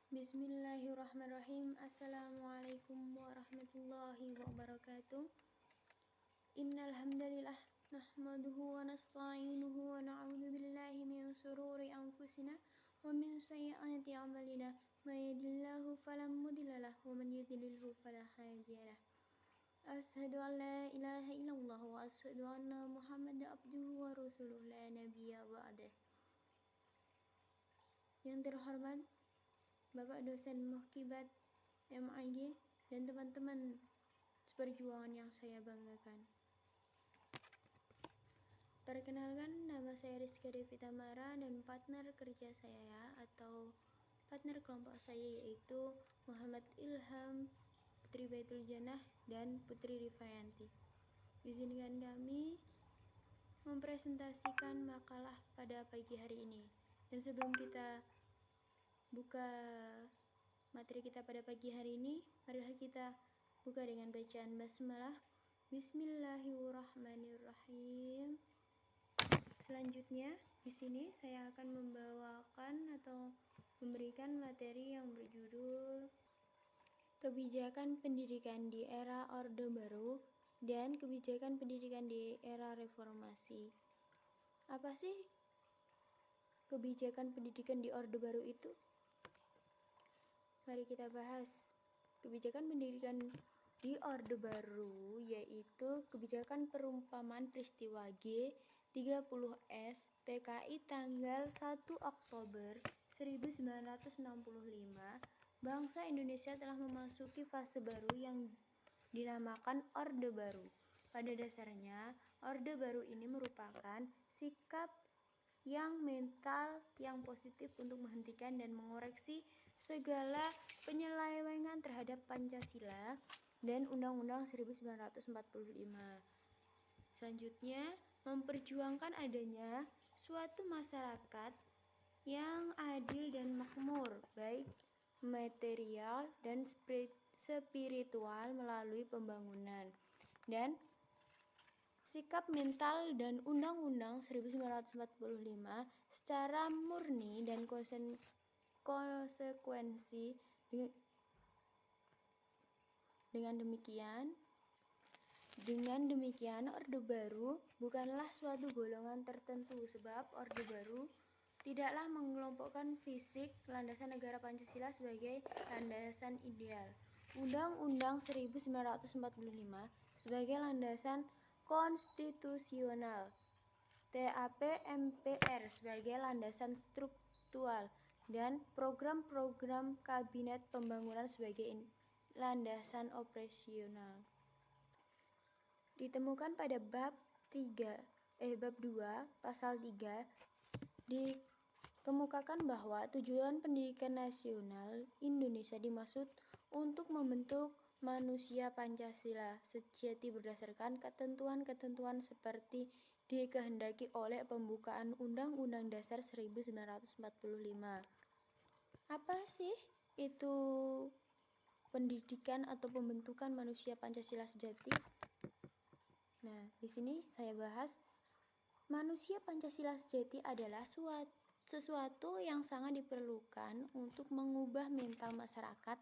Bismillahirrahmanirrahim. Assalamualaikum warahmatullahi wabarakatuh. Innal hamdalillah nahmaduhu wa nasta'inuhu wa na'udzu billahi min shururi anfusina wa min sayyiati a'malina. May yahdihillahu fala mudilla lahu wa man yudlilhu fala hadiya lahu. Asyhadu an la ilaha illallah wa asyhadu anna Muhammadan abduhu wa rasuluhu la nabiyya ba'dah. Yang terhormat Bapak dosen Muhkibat MIG dan teman-teman seperjuangan yang saya banggakan. Perkenalkan, nama saya Rizka Devi Tamara dan partner kerja saya atau partner kelompok saya yaitu Muhammad Ilham, Putri Baitul Jannah, dan Putri Rifayanti. Izinkan kami mempresentasikan makalah pada pagi hari ini. Dan sebelum kita buka materi kita pada pagi hari ini, marilah kita buka dengan bacaan basmalah. Bismillahirrahmanirrahim. Selanjutnya, di sini saya akan membawakan atau memberikan materi yang berjudul Kebijakan Pendidikan di Era Orde Baru dan Kebijakan Pendidikan di Era Reformasi. Apa sih kebijakan pendidikan di Orde Baru itu? Mari kita bahas. Kebijakan pendidikan di Orde Baru yaitu kebijakan perumpamaan peristiwa G30S PKI tanggal 1 Oktober 1965. Bangsa Indonesia telah memasuki fase baru yang dinamakan Orde Baru. Pada dasarnya, Orde Baru ini merupakan sikap yang mental yang positif untuk menghentikan dan mengoreksi segala penyelewengan terhadap Pancasila dan Undang-Undang 1945. Selanjutnya, memperjuangkan adanya suatu masyarakat yang adil dan makmur, baik material dan spiritual melalui pembangunan. Dan sikap mental dan Undang-Undang 1945 secara murni dan konsekuensi. Dengan demikian, Orde Baru bukanlah suatu golongan tertentu, sebab Orde Baru tidaklah mengelompokkan fisik landasan negara Pancasila sebagai landasan ideal, Undang-Undang 1945 sebagai landasan konstitusional, TAP MPR sebagai landasan struktural, dan program-program Kabinet Pembangunan sebagai landasan operasional. Ditemukan pada bab 2 pasal 3 dikemukakan bahwa tujuan pendidikan nasional Indonesia dimaksud untuk membentuk manusia Pancasila sejati berdasarkan ketentuan-ketentuan seperti dikehendaki oleh pembukaan Undang-Undang Dasar 1945. Apa sih itu pendidikan atau pembentukan manusia Pancasila sejati? Nah, di sini saya bahas manusia Pancasila sejati adalah sesuatu yang sangat diperlukan untuk mengubah mental masyarakat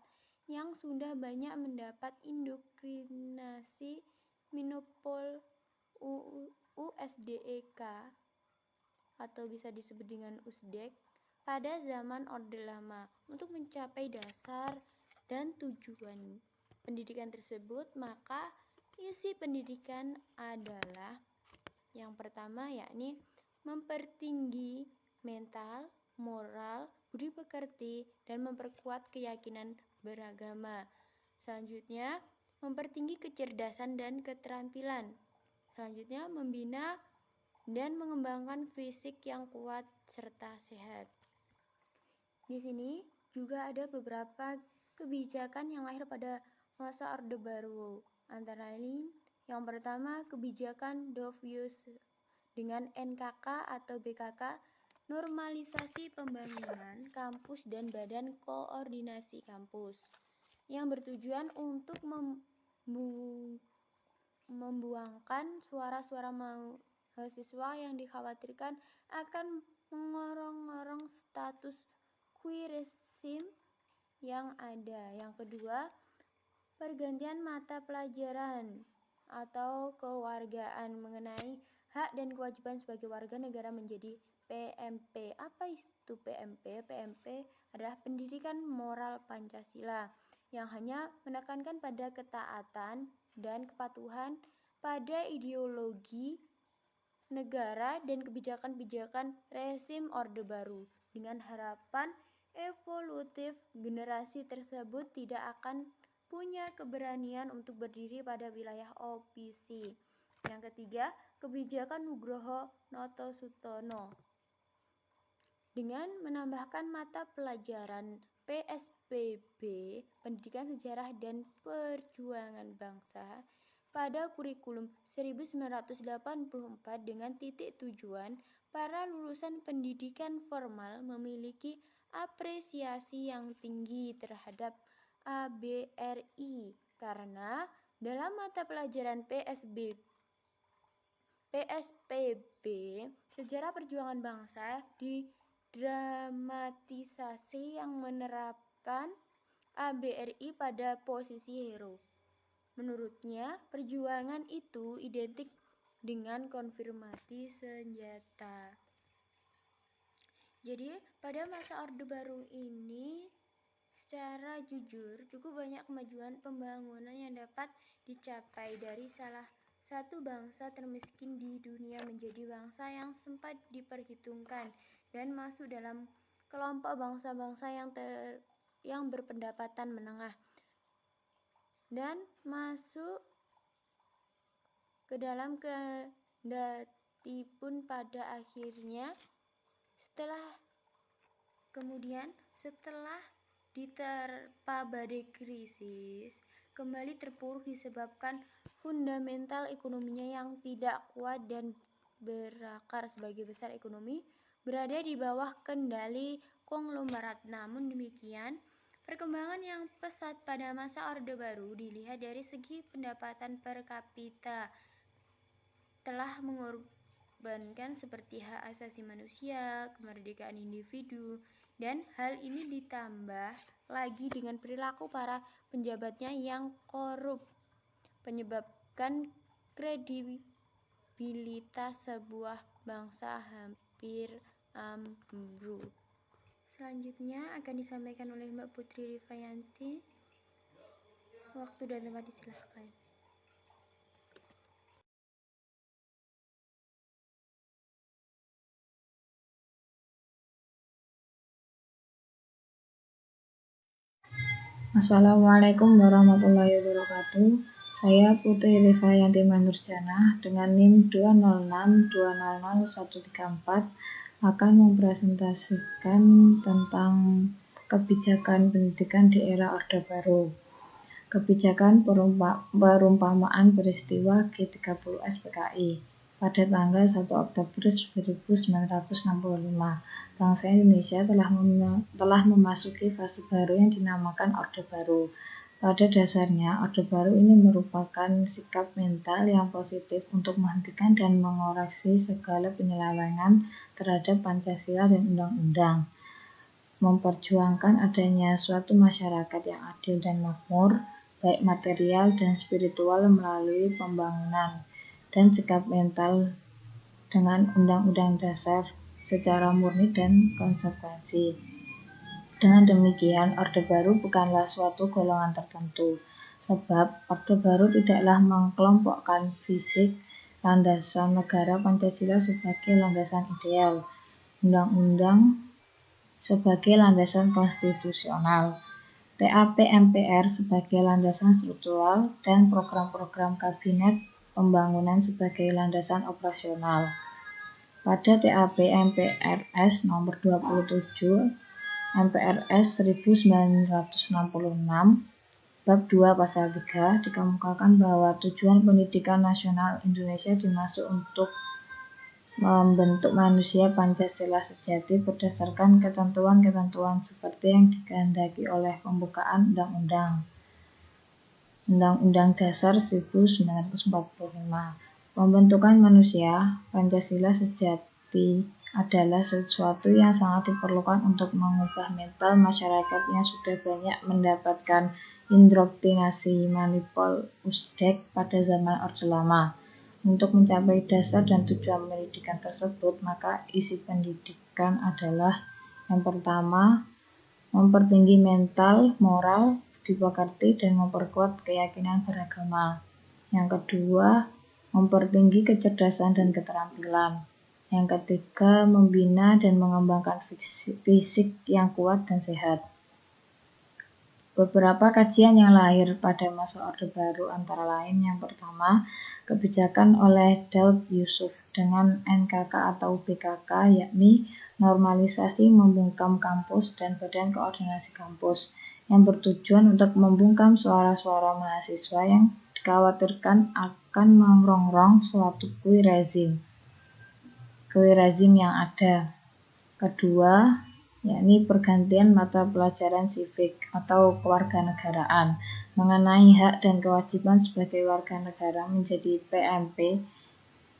yang sudah banyak mendapat indoktrinasi monopol USDEK atau bisa disebut dengan USDEK pada zaman Orde Lama. Untuk mencapai dasar dan tujuan pendidikan tersebut, maka isi pendidikan adalah yang pertama yakni mempertinggi mental, moral, budi pekerti, dan memperkuat keyakinan beragama. Selanjutnya, mempertinggi kecerdasan dan keterampilan. Selanjutnya, membina dan mengembangkan fisik yang kuat serta sehat. Di sini juga ada beberapa kebijakan yang lahir pada masa Orde Baru. Antara lain, yang pertama kebijakan Dovius dengan NKK atau BKK, normalisasi pembangunan kampus dan badan koordinasi kampus, yang bertujuan untuk membuangkan suara-suara mahasiswa yang dikhawatirkan akan mengorong-ngorong status quo rezim yang ada. Yang kedua, pergantian mata pelajaran atau kewargaan mengenai hak dan kewajiban sebagai warga negara menjadi PMP. Apa itu PMP? PMP adalah pendidikan moral Pancasila yang hanya menekankan pada ketaatan dan kepatuhan pada ideologi negara dan kebijakan-kebijakan rezim Orde Baru, dengan harapan evolutif generasi tersebut tidak akan punya keberanian untuk berdiri pada wilayah OPC. Yang ketiga, kebijakan Nugroho Notosutono dengan menambahkan mata pelajaran PSBB, Pendidikan Sejarah dan Perjuangan Bangsa, pada kurikulum 1984 dengan titik tujuan para lulusan pendidikan formal memiliki apresiasi yang tinggi terhadap ABRI karena dalam mata pelajaran PSBB Sejarah Perjuangan Bangsa didramatisasi yang menerapkan ABRI pada posisi hero. Menurutnya, perjuangan itu identik dengan konfirmasi senjata. Jadi, pada masa Orde Baru ini, secara jujur, cukup banyak kemajuan pembangunan yang dapat dicapai dari salah satu bangsa termiskin di dunia menjadi bangsa yang sempat diperhitungkan dan masuk dalam kelompok bangsa-bangsa yang berpendapatan menengah dan masuk ke dalam kendati pun pada akhirnya setelah diterpa badai krisis kembali terpuruk disebabkan fundamental ekonominya yang tidak kuat dan berakar. Sebagai besar ekonomi berada di bawah kendali konglomerat. Namun demikian, perkembangan yang pesat pada masa Orde Baru dilihat dari segi pendapatan per kapita telah mengorbankan seperti hak asasi manusia, kemerdekaan individu, dan hal ini ditambah lagi dengan perilaku para penjabatnya yang korup, menyebabkan kredibilitas sebuah bangsa hampir ambruk. Selanjutnya akan disampaikan oleh Mbak Putri Rifayanti. Waktu dan tempat disilahkan. Assalamualaikum warahmatullahi wabarakatuh. Saya Putri Rifayanti Manurjana dengan NIM 206200134 akan mempresentasikan tentang kebijakan pendidikan di era Orde Baru. Kebijakan perumpamaan peristiwa G30 SPKI pada tanggal 1 Oktober 1965. Bangsa Indonesia telah memasuki fase baru yang dinamakan Orde Baru. Pada dasarnya, Orde Baru ini merupakan sikap mental yang positif untuk menghentikan dan mengoreksi segala penyelewengan terhadap Pancasila dan undang-undang, memperjuangkan adanya suatu masyarakat yang adil dan makmur, baik material dan spiritual melalui pembangunan, dan sikap mental dengan Undang-Undang Dasar secara murni dan konsekuensi. Dengan demikian, Orde Baru bukanlah suatu golongan tertentu, sebab Orde Baru tidaklah mengkelompokkan fisik landasan negara Pancasila sebagai landasan ideal, undang-undang sebagai landasan konstitusional, TAP MPR sebagai landasan struktural, dan program-program kabinet pembangunan sebagai landasan operasional. Pada TAP MPRS nomor 27 MPRS 1966 Bab 2 Pasal 3 dikemukakan bahwa tujuan pendidikan nasional Indonesia dimaksud untuk membentuk manusia Pancasila sejati berdasarkan ketentuan-ketentuan seperti yang dikehendaki oleh pembukaan Undang-Undang Dasar 1945. Pembentukan manusia Pancasila sejati adalah sesuatu yang sangat diperlukan untuk mengubah mental masyarakat yang sudah banyak mendapatkan indoktrinasi manipul Uzbek pada zaman Orde Lama. Untuk mencapai dasar dan tujuan pendidikan tersebut, maka isi pendidikan adalah yang pertama, mempertinggi mental, moral, dipekerti, dan memperkuat keyakinan beragama. Yang kedua, mempertinggi kecerdasan dan keterampilan. Yang ketiga, membina dan mengembangkan fisik yang kuat dan sehat. Beberapa kajian yang lahir pada masa Orde Baru antara lain yang pertama, kebijakan oleh Daud Yusuf dengan NKK atau BKK, yakni normalisasi membungkam kampus dan badan koordinasi kampus, yang bertujuan untuk membungkam suara-suara mahasiswa yang dikhawatirkan akan merongrong suatu rezim yang ada. Kedua, yakni pergantian mata pelajaran civic atau kewarganegaraan mengenai hak dan kewajiban sebagai warga negara menjadi PMP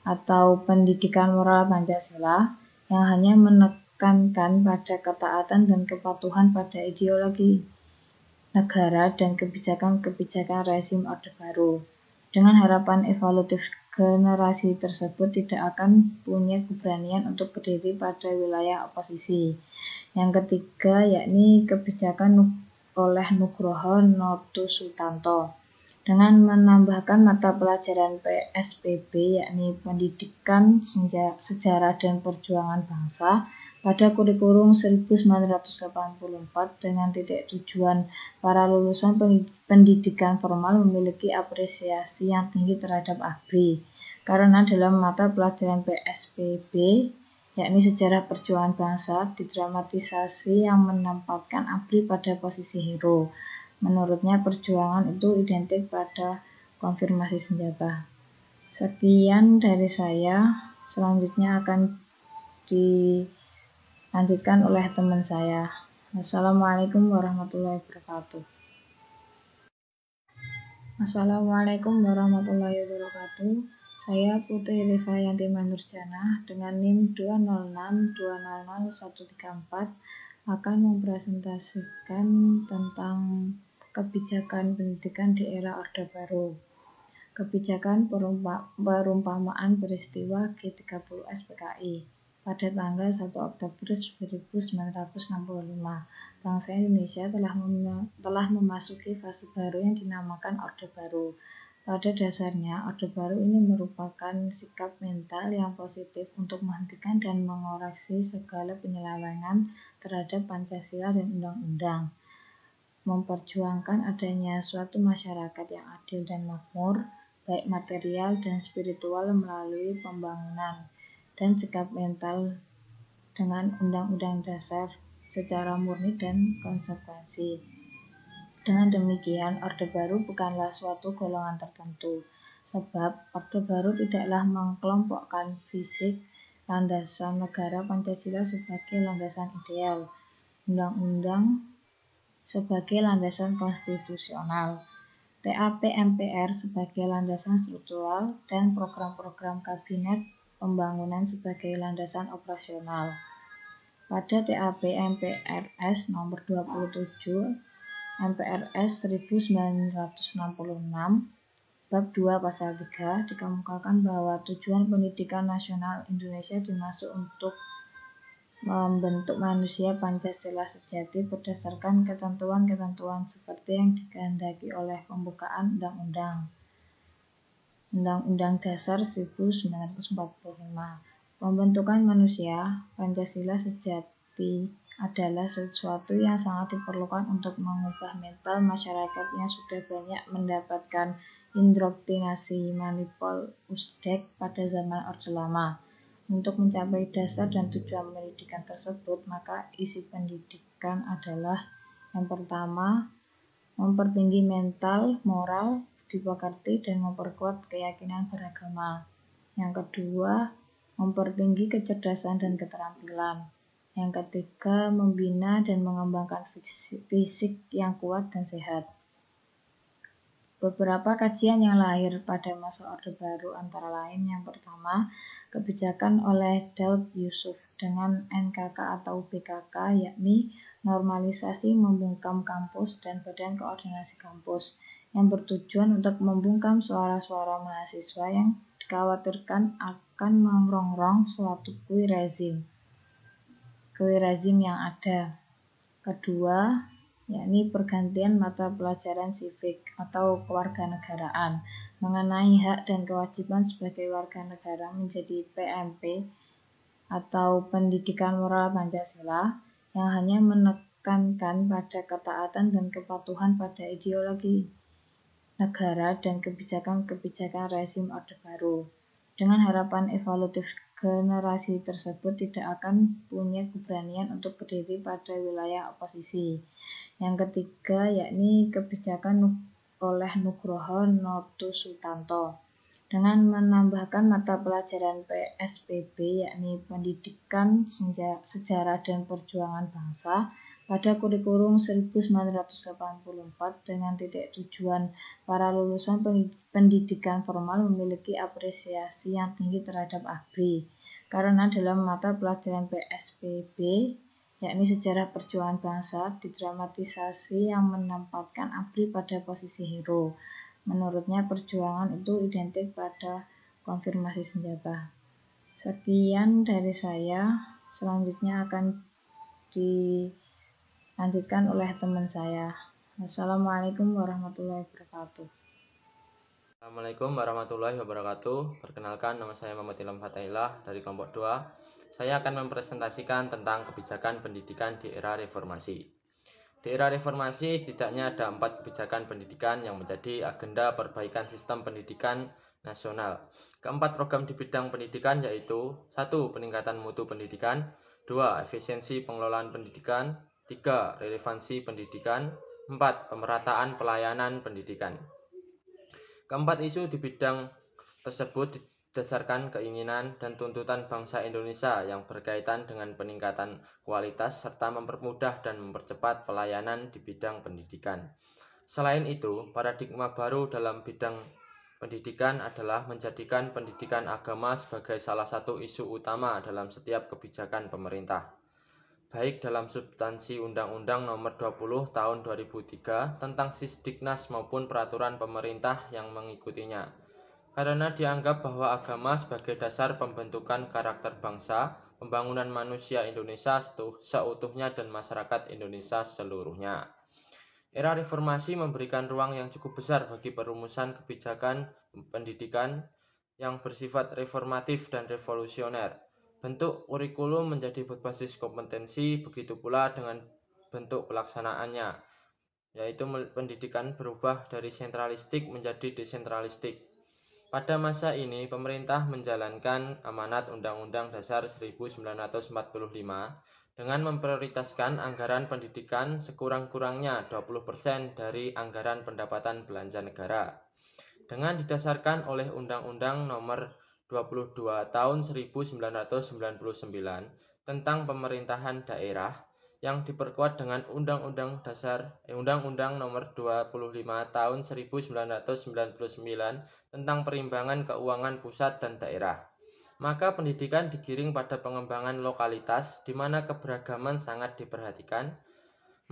atau Pendidikan Moral Pancasila yang hanya menekankan pada ketaatan dan kepatuhan pada ideologi negara dan kebijakan-kebijakan rezim Orde Baru. Dengan harapan evolutif, generasi tersebut tidak akan punya keberanian untuk berdiri pada wilayah oposisi. Yang ketiga, yakni kebijakan oleh Nugroho Notusutanto dengan menambahkan mata pelajaran PSBB, yakni Pendidikan Sejarah dan Perjuangan Bangsa, pada kurikulum 1984 dengan titik tujuan para lulusan pendidikan formal memiliki apresiasi yang tinggi terhadap ABRI, karena dalam mata pelajaran PSBB, yakni Sejarah Perjuangan Bangsa, didramatisasi yang menempatkan ABRI pada posisi hero. Menurutnya perjuangan itu identik pada konfirmasi senjata. Sekian dari saya, selanjutnya akan dilanjutkan oleh teman saya. Assalamualaikum warahmatullahi wabarakatuh. Assalamualaikum warahmatullahi wabarakatuh. Saya Putri Rifayanti Manurjana dengan NIM 206200134 akan mempresentasikan tentang kebijakan pendidikan di era Orde Baru. Kebijakan perumpamaan peristiwa G30S PKI pada tanggal 1 Oktober 1965. Bangsa Indonesia telah memasuki fase baru yang dinamakan Orde Baru. Pada dasarnya, Orde Baru ini merupakan sikap mental yang positif untuk menghentikan dan mengoreksi segala penyelewengan terhadap Pancasila dan undang-undang, memperjuangkan adanya suatu masyarakat yang adil dan makmur, baik material dan spiritual melalui pembangunan, dan sikap mental dengan Undang-Undang Dasar secara murni dan konsekuensi. Dengan demikian, Orde Baru bukanlah suatu golongan tertentu, sebab Orde Baru tidaklah mengkelompokkan fisik landasan negara Pancasila sebagai landasan ideal, undang-undang sebagai landasan konstitusional, TAP MPR sebagai landasan struktural, dan program-program kabinet pembangunan sebagai landasan operasional. Pada TAP MPRS nomor 27 MPRS 1966 Bab 2 Pasal 3 dikemukakan bahwa tujuan pendidikan nasional Indonesia dimaksud untuk membentuk manusia Pancasila sejati berdasarkan ketentuan-ketentuan seperti yang dikehendaki oleh pembukaan Undang-Undang Dasar 1945. Pembentukan manusia Pancasila sejati adalah sesuatu yang sangat diperlukan untuk mengubah mental masyarakat yang sudah banyak mendapatkan indoktrinasi manipul Uzbek pada zaman Orde Lama. Untuk mencapai dasar dan tujuan pendidikan tersebut, maka isi pendidikan adalah yang pertama, mempertinggi mental, moral, dipekerti, dan memperkuat keyakinan beragama. Yang kedua, mempertinggi kecerdasan dan keterampilan. Yang ketiga, membina dan mengembangkan fisik yang kuat dan sehat. Beberapa kajian yang lahir pada masa Orde Baru antara lain yang pertama, kebijakan oleh Daud Yusuf dengan NKK atau BKK, yakni normalisasi membungkam kampus dan badan koordinasi kampus, yang bertujuan untuk membungkam suara-suara mahasiswa yang dikhawatirkan akan merongrong suatu kue rezim yang ada. Kedua, yakni pergantian mata pelajaran sivik atau kewarganegaraan mengenai hak dan kewajiban sebagai warga negara menjadi PMP atau pendidikan moral Pancasila yang hanya menekankan pada ketaatan dan kepatuhan pada ideologi negara dan kebijakan-kebijakan rezim Orde Baru. Dengan harapan evolutif, generasi tersebut tidak akan punya keberanian untuk berdiri pada wilayah oposisi. Yang ketiga, yakni kebijakan oleh Nugroho Noto Sutanto dengan menambahkan mata pelajaran PSBB, yakni Pendidikan Sejarah dan Perjuangan Bangsa, pada kurikulum 1984 dengan titik tujuan para lulusan pendidikan formal memiliki apresiasi yang tinggi terhadap ABRI, karena dalam mata pelajaran PSBB, yakni Sejarah Perjuangan Bangsa, didramatisasi yang menempatkan ABRI pada posisi hero. Menurutnya perjuangan itu identik pada konfirmasi senjata. Sekian dari saya, selanjutnya akan dilanjutkan oleh teman saya. Wassalamualaikum warahmatullahi wabarakatuh. Assalamualaikum warahmatullahi wabarakatuh. Perkenalkan, nama saya Muhammad Ilham Fatailah dari kelompok 2. Saya akan mempresentasikan tentang kebijakan pendidikan di era reformasi. Di era reformasi, setidaknya ada 4 kebijakan pendidikan yang menjadi agenda perbaikan sistem pendidikan nasional. Keempat program di bidang pendidikan yaitu 1. Peningkatan mutu pendidikan, 2. Efisiensi pengelolaan pendidikan, 3. Relevansi pendidikan, 4. Pemerataan pelayanan pendidikan. Keempat isu di bidang tersebut didasarkan keinginan dan tuntutan bangsa Indonesia yang berkaitan dengan peningkatan kualitas serta mempermudah dan mempercepat pelayanan di bidang pendidikan. Selain itu, paradigma baru dalam bidang pendidikan adalah menjadikan pendidikan agama sebagai salah satu isu utama dalam setiap kebijakan pemerintah, baik dalam substansi Undang-Undang Nomor 20 Tahun 2003 tentang Sisdiknas maupun peraturan pemerintah yang mengikutinya, karena dianggap bahwa agama sebagai dasar pembentukan karakter bangsa, pembangunan manusia Indonesia seutuhnya dan masyarakat Indonesia seluruhnya. Era reformasi memberikan ruang yang cukup besar bagi perumusan kebijakan pendidikan yang bersifat reformatif dan revolusioner. Bentuk kurikulum menjadi berbasis kompetensi, begitu pula dengan bentuk pelaksanaannya, yaitu pendidikan berubah dari sentralistik menjadi desentralistik. Pada masa ini, pemerintah menjalankan amanat Undang-Undang Dasar 1945 dengan memprioritaskan anggaran pendidikan sekurang-kurangnya 20% dari anggaran pendapatan belanja negara. Dengan didasarkan oleh Undang-Undang Nomor 22 Tahun 1999 tentang pemerintahan daerah yang diperkuat dengan Undang-Undang Nomor 25 Tahun 1999 tentang perimbangan keuangan pusat dan daerah. Maka pendidikan digiring pada pengembangan lokalitas di mana keberagaman sangat diperhatikan.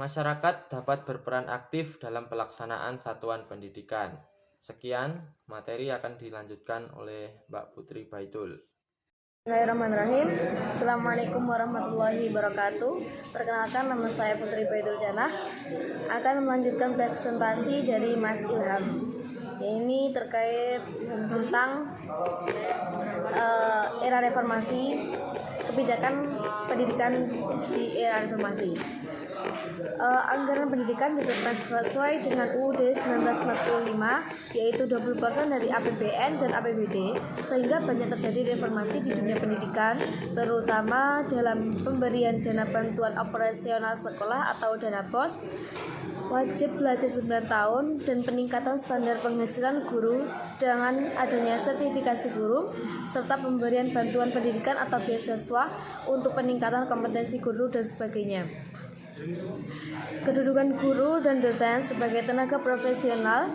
Masyarakat dapat berperan aktif dalam pelaksanaan satuan pendidikan. Sekian, materi akan dilanjutkan oleh Mbak Putri Baitul. Bismillahirrahmanirrahim. Assalamualaikum warahmatullahi wabarakatuh. Perkenalkan, nama saya Putri Baitul Janah, akan melanjutkan presentasi dari Mas Ilham. Ini terkait tentang era reformasi, kebijakan pendidikan di era reformasi. Anggaran pendidikan ditetapkan sesuai dengan UUD 1945, yaitu 20% dari APBN dan APBD, sehingga banyak terjadi reformasi di dunia pendidikan, terutama dalam pemberian dana bantuan operasional sekolah atau dana BOS, wajib belajar 9 tahun, dan peningkatan standar penghasilan guru dengan adanya sertifikasi guru, serta pemberian bantuan pendidikan atau beasiswa untuk peningkatan kompetensi guru dan sebagainya. Kedudukan guru dan dosen sebagai tenaga profesional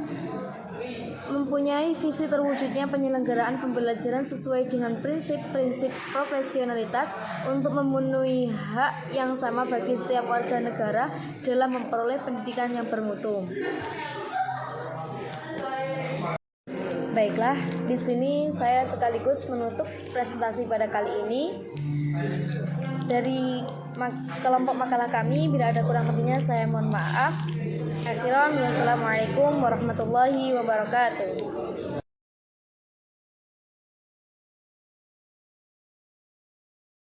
mempunyai visi terwujudnya penyelenggaraan pembelajaran sesuai dengan prinsip-prinsip profesionalitas untuk memenuhi hak yang sama bagi setiap warga negara dalam memperoleh pendidikan yang bermutu. Baiklah, di sini saya sekaligus menutup presentasi pada kali ini. Dari kelompok makalah kami, bila ada kurang lebihnya saya mohon maaf. Akhiran, wassalamualaikum warahmatullahi wabarakatuh.